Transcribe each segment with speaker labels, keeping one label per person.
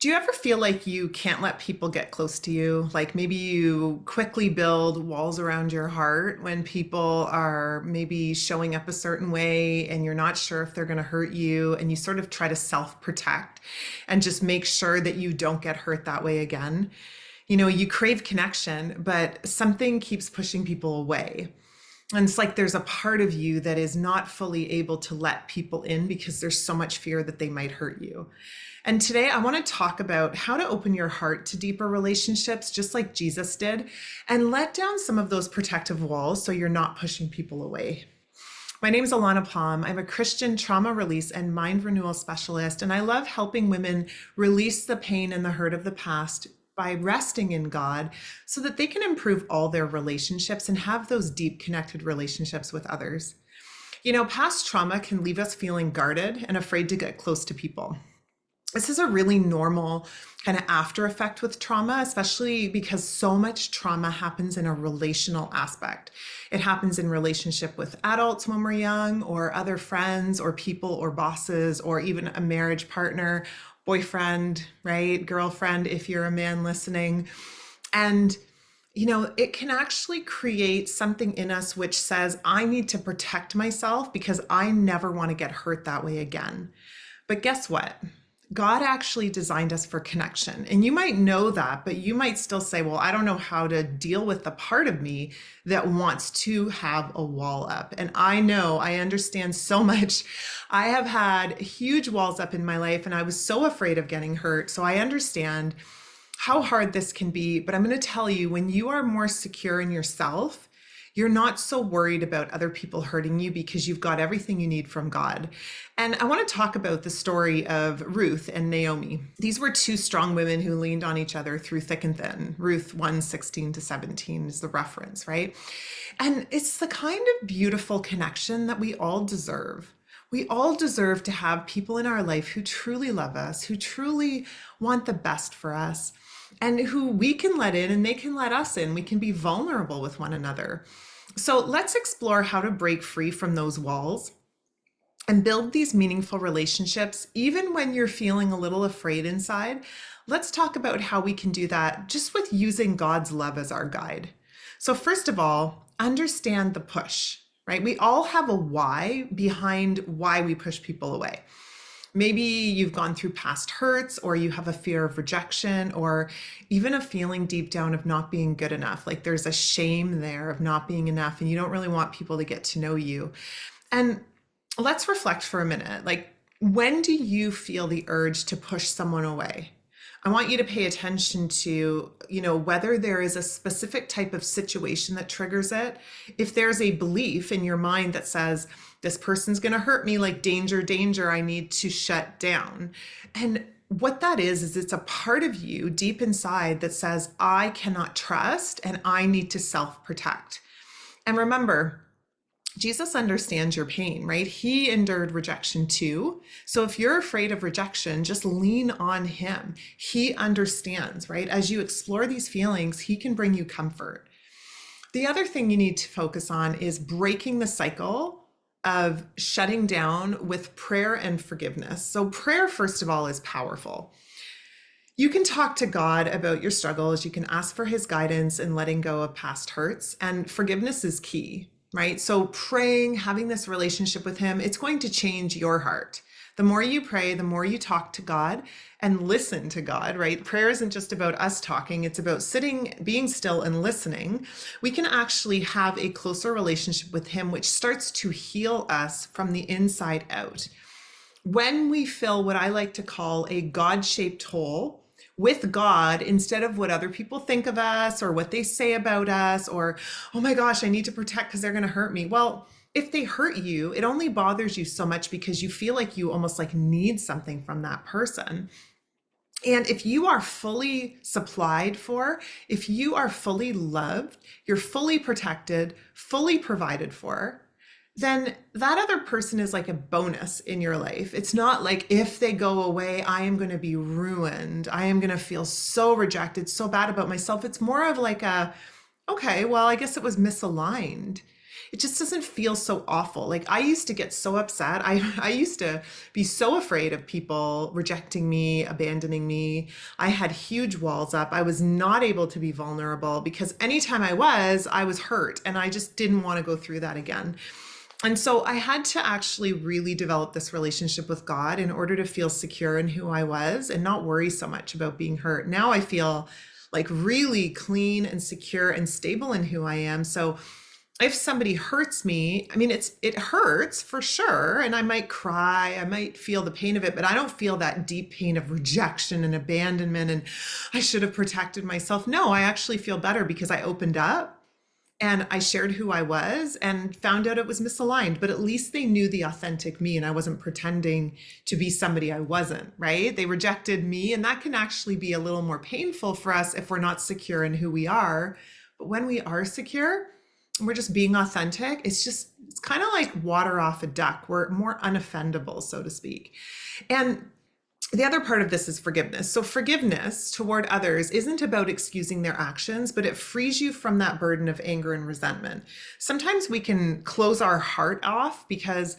Speaker 1: Do you ever feel like you can't let people get close to you? Like maybe you quickly build walls around your heart when people are maybe showing up a certain way and you're not sure if they're going to hurt you, and you sort of try to self-protect and just make sure that you don't get hurt that way again. You crave connection, but something keeps pushing people away. And it's like there's a part of you that is not fully able to let people in because there's so much fear that they might hurt you. And today I want to talk about how to open your heart to deeper relationships, just like Jesus did, and let down some of those protective walls so you're not pushing people away. My name is Alana Palm. I'm a Christian trauma release and mind renewal specialist, and I love helping women release the pain and the hurt of the past by resting in God so that they can improve all their relationships and have those deep connected relationships with others. Past trauma can leave us feeling guarded and afraid to get close to people. This is a really normal kind of after effect with trauma, especially because so much trauma happens in a relational aspect. It happens in relationship with adults when we're young, or other friends, or people, or bosses, or even a marriage partner, boyfriend, right? Girlfriend, if you're a man listening. And it can actually create something in us which says, I need to protect myself because I never want to get hurt that way again. But guess what? God actually designed us for connection. And you might know that, but you might still say, well, I don't know how to deal with the part of me that wants to have a wall up. And I understand so much. I have had huge walls up in my life, and I was so afraid of getting hurt. So I understand how hard this can be. But I'm going to tell you, when you are more secure in yourself, you're not so worried about other people hurting you because you've got everything you need from God. And I want to talk about the story of Ruth and Naomi. These were two strong women who leaned on each other through thick and thin. Ruth 1:16-17 is the reference, right? And it's the kind of beautiful connection that we all deserve. We all deserve to have people in our life who truly love us, who truly want the best for us, and who we can let in and they can let us in. We can be vulnerable with one another. So let's explore how to break free from those walls and build these meaningful relationships, even when you're feeling a little afraid inside. Let's talk about how we can do that just with using God's love as our guide. So first of all, understand the push, right? We all have a why behind why we push people away. Maybe you've gone through past hurts, or you have a fear of rejection, or even a feeling deep down of not being good enough. Like there's a shame there of not being enough, and you don't really want people to get to know you. And let's reflect for a minute. Like, when do you feel the urge to push someone away? I want you to pay attention to, whether there is a specific type of situation that triggers it. If there's a belief in your mind that says, this person's going to hurt me, like danger, danger, I need to shut down. And what that is it's a part of you deep inside that says, I cannot trust and I need to self-protect. And remember, Jesus understands your pain, right? He endured rejection too. So if you're afraid of rejection, just lean on him. He understands, right? As you explore these feelings, he can bring you comfort. The other thing you need to focus on is breaking the cycle of shutting down with prayer and forgiveness. So prayer, first of all, is powerful. You can talk to God about your struggles. You can ask for his guidance in letting go of past hurts, and forgiveness is key, right? So praying, having this relationship with him, it's going to change your heart. The more you pray, the more you talk to God and listen to God, right? Prayer isn't just about us talking, it's about sitting, being still and listening. We can actually have a closer relationship with him, which starts to heal us from the inside out. When we fill what I like to call a God-shaped hole with God, instead of what other people think of us or what they say about us, or, oh my gosh, I need to protect because they're going to hurt me. Well, if they hurt you, it only bothers you so much because you feel like you almost like need something from that person. And if you are fully supplied for, if you are fully loved, you're fully protected, fully provided for, then that other person is like a bonus in your life. It's not like, if they go away, I am going to be ruined. I am going to feel so rejected, so bad about myself. It's more of like okay, well, I guess it was misaligned. it just doesn't feel so awful. Like I used to get so upset. I used to be so afraid of people rejecting me, abandoning me. I had huge walls up. I was not able to be vulnerable because anytime I was hurt and I just didn't want to go through that again. And so I had to actually really develop this relationship with God in order to feel secure in who I was and not worry so much about being hurt. Now I feel like really clean and secure and stable in who I am. So if somebody hurts me, I mean, it hurts for sure. And I might cry, I might feel the pain of it, but I don't feel that deep pain of rejection and abandonment and I should have protected myself. No, I actually feel better because I opened up and I shared who I was and found out it was misaligned, but at least they knew the authentic me and I wasn't pretending to be somebody I wasn't, right? They rejected me, and that can actually be a little more painful for us if we're not secure in who we are. But when we are secure and we're just being authentic, it's kind of like water off a duck. We're more unoffendable, so to speak. And the other part of this is forgiveness. So forgiveness toward others isn't about excusing their actions, but it frees you from that burden of anger and resentment. Sometimes we can close our heart off because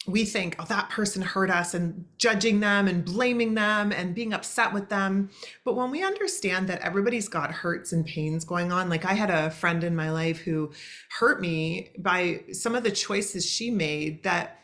Speaker 1: we think, oh, that person hurt us, and judging them and blaming them and being upset with them. But when we understand that everybody's got hurts and pains going on, like I had a friend in my life who hurt me by some of the choices she made that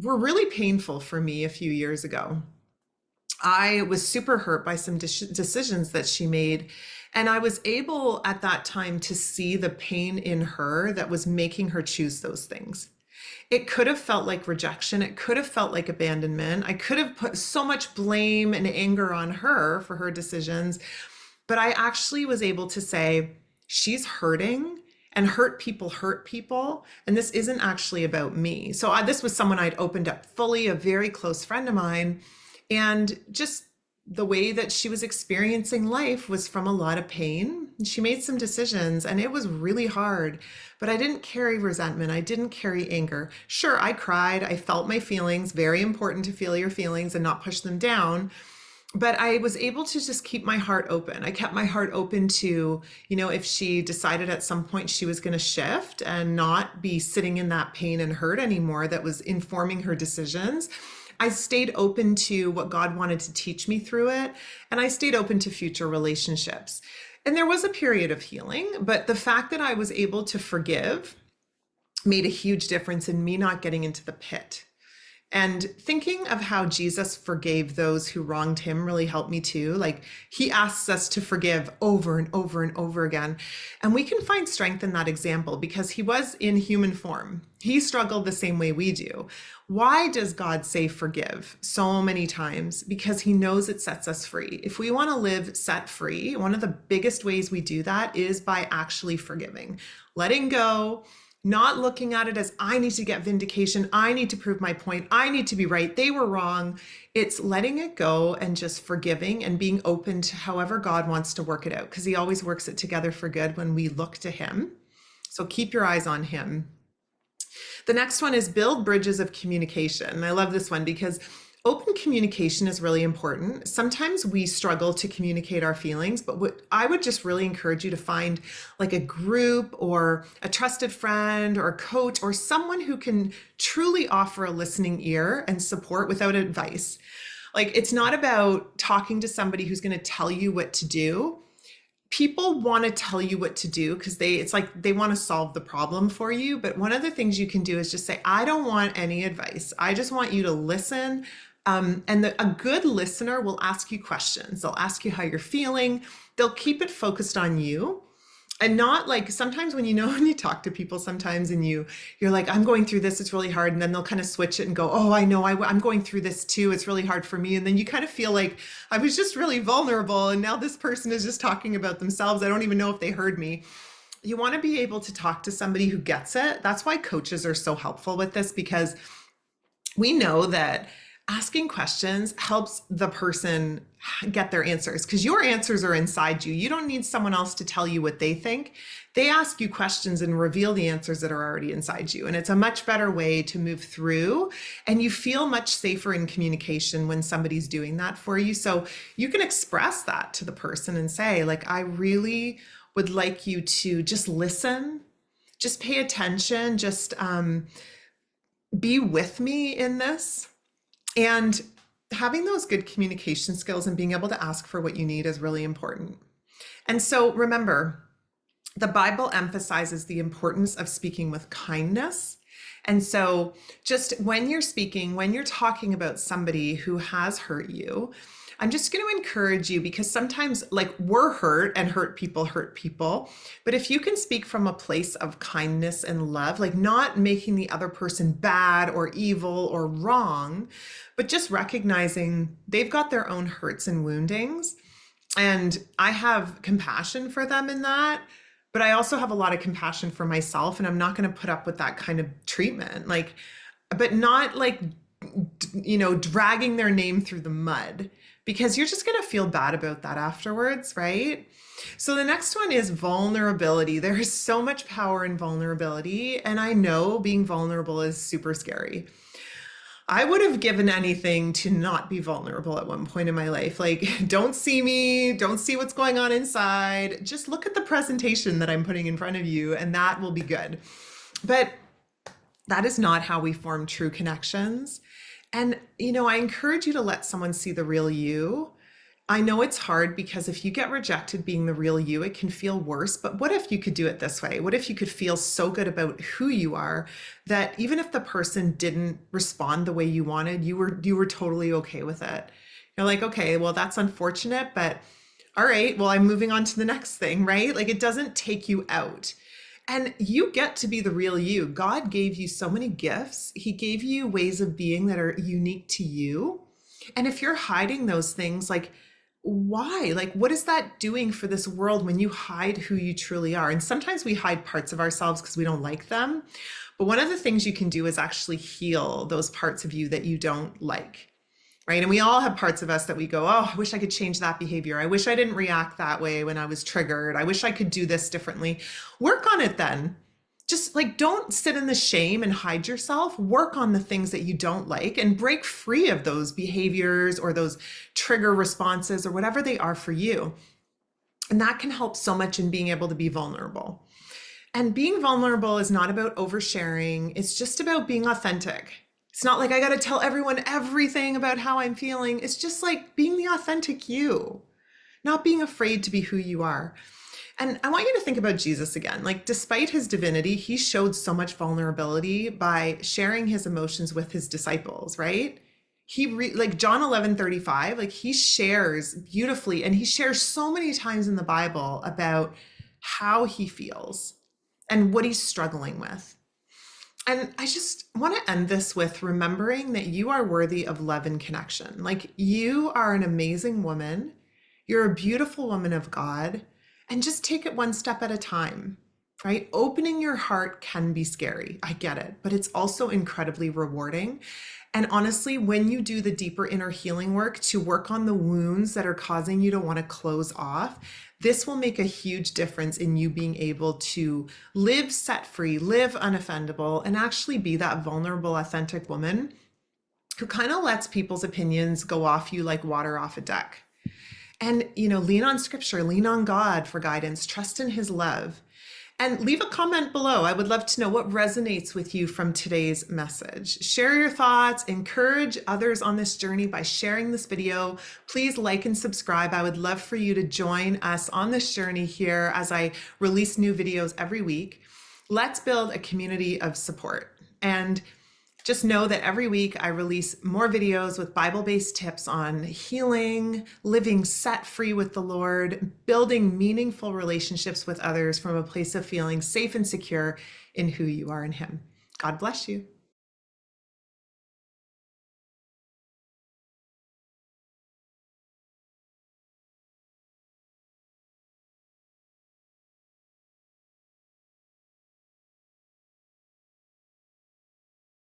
Speaker 1: were really painful for me a few years ago. I was super hurt by some decisions that she made. And I was able at that time to see the pain in her that was making her choose those things. It could have felt like rejection. It could have felt like abandonment. I could have put so much blame and anger on her for her decisions. But I actually was able to say, she's hurting, and hurt people. And this isn't actually about me. So this was someone I'd opened up fully, a very close friend of mine. And just the way that she was experiencing life was from a lot of pain. She made some decisions and it was really hard, but I didn't carry resentment. I didn't carry anger. Sure, I cried. I felt my feelings. Very important to feel your feelings and not push them down. But I was able to just keep my heart open. I kept my heart open to, if she decided at some point she was going to shift and not be sitting in that pain and hurt anymore that was informing her decisions, I stayed open to what God wanted to teach me through it. And I stayed open to future relationships. And there was a period of healing, but the fact that I was able to forgive made a huge difference in me not getting into the pit. And thinking of how Jesus forgave those who wronged him really helped me too. Like he asks us to forgive over and over and over again. And we can find strength in that example because he was in human form. He struggled the same way we do. Why does God say forgive so many times? Because he knows it sets us free. If we want to live set free, one of the biggest ways we do that is by actually forgiving, letting go, not looking at it as I need to get vindication. I need to prove my point. I need to be right. They were wrong. It's letting it go and just forgiving and being open to however God wants to work it out, because he always works it together for good when we look to him. So keep your eyes on him. The next one is build bridges of communication. And I love this one because open communication is really important. Sometimes we struggle to communicate our feelings, but what I would just really encourage you to find like a group or a trusted friend or a coach or someone who can truly offer a listening ear and support without advice. Like it's not about talking to somebody who's going to tell you what to do. People want to tell you what to do because it's like they want to solve the problem for you. But one of the things you can do is just say, I don't want any advice. I just want you to listen. A good listener will ask you questions. They'll ask you how you're feeling. They'll keep it focused on you. And not like sometimes when you talk to people sometimes and you're like, I'm going through this, it's really hard. And then they'll kind of switch it and go, oh, I know I'm going through this too. It's really hard for me. And then you kind of feel like I was just really vulnerable. And now this person is just talking about themselves. I don't even know if they heard me. You want to be able to talk to somebody who gets it. That's why coaches are so helpful with this, because we know that asking questions helps the person get their answers, because your answers are inside you. You don't need someone else to tell you what they think. They ask you questions and reveal the answers that are already inside you. And it's a much better way to move through. And you feel much safer in communication when somebody's doing that for you. So you can express that to the person and say, like, I really would like you to just listen just pay attention, just be with me in this. And having those good communication skills and being able to ask for what you need is really important. And so remember, the Bible emphasizes the importance of speaking with kindness. And so just when you're speaking, when you're talking about somebody who has hurt you, I'm just going to encourage you, because sometimes like we're hurt and hurt people. But if you can speak from a place of kindness and love, like not making the other person bad or evil or wrong, but just recognizing they've got their own hurts and woundings. And I have compassion for them in that. But I also have a lot of compassion for myself, and I'm not going to put up with that kind of treatment. Like, but not like, dragging their name through the mud, because you're just going to feel bad about that afterwards, right? So the next one is vulnerability. There is so much power in vulnerability. And I know being vulnerable is super scary. I would have given anything to not be vulnerable at one point in my life. Like, don't see me, don't see what's going on inside. Just look at the presentation that I'm putting in front of you, and that will be good. But that is not how we form true connections. And, I encourage you to let someone see the real you. I know it's hard, because if you get rejected being the real you, it can feel worse. But what if you could do it this way? What if you could feel so good about who you are that even if the person didn't respond the way you wanted, you were totally okay with it? You're like, okay, well, that's unfortunate, but all right, well, I'm moving on to the next thing, right? Like, it doesn't take you out. And you get to be the real you. God gave you so many gifts. He gave you ways of being that are unique to you. And if you're hiding those things, like, why? Like, what is that doing for this world when you hide who you truly are? And sometimes we hide parts of ourselves because we don't like them. But one of the things you can do is actually heal those parts of you that you don't like, right? And we all have parts of us that we go, oh, I wish I could change that behavior. I wish I didn't react that way when I was triggered. I wish I could do this differently. Work on it then. Just like, don't sit in the shame and hide yourself. Work on the things that you don't like and break free of those behaviors or those trigger responses or whatever they are for you. And that can help so much in being able to be vulnerable. And being vulnerable is not about oversharing. It's just about being authentic. It's not like I got to tell everyone everything about how I'm feeling. It's just like being the authentic you, not being afraid to be who you are. And I want you to think about Jesus again. Like, despite his divinity, he showed so much vulnerability by sharing his emotions with his disciples, right? Like John 11:35, like he shares beautifully, and he shares so many times in the Bible about how he feels and what he's struggling with. And I just want to end this with remembering that you are worthy of love and connection. Like, you are an amazing woman. You're a beautiful woman of God. And just take it one step at a time, right? Opening your heart can be scary. I get it, but it's also incredibly rewarding. And honestly, when you do the deeper inner healing work to work on the wounds that are causing you to want to close off, this will make a huge difference in you being able to live set free, live unoffendable, and actually be that vulnerable, authentic woman who kind of lets people's opinions go off you like water off a duck. And, lean on scripture, lean on God for guidance, trust in his love, and leave a comment below. I would love to know what resonates with you from today's message. Share your thoughts, encourage others on this journey by sharing this video. Please like and subscribe. I would love for you to join us on this journey here as I release new videos every week. Let's build a community of support. And just know that every week I release more videos with Bible-based tips on healing, living set free with the Lord, building meaningful relationships with others from a place of feeling safe and secure in who you are in him. God bless you.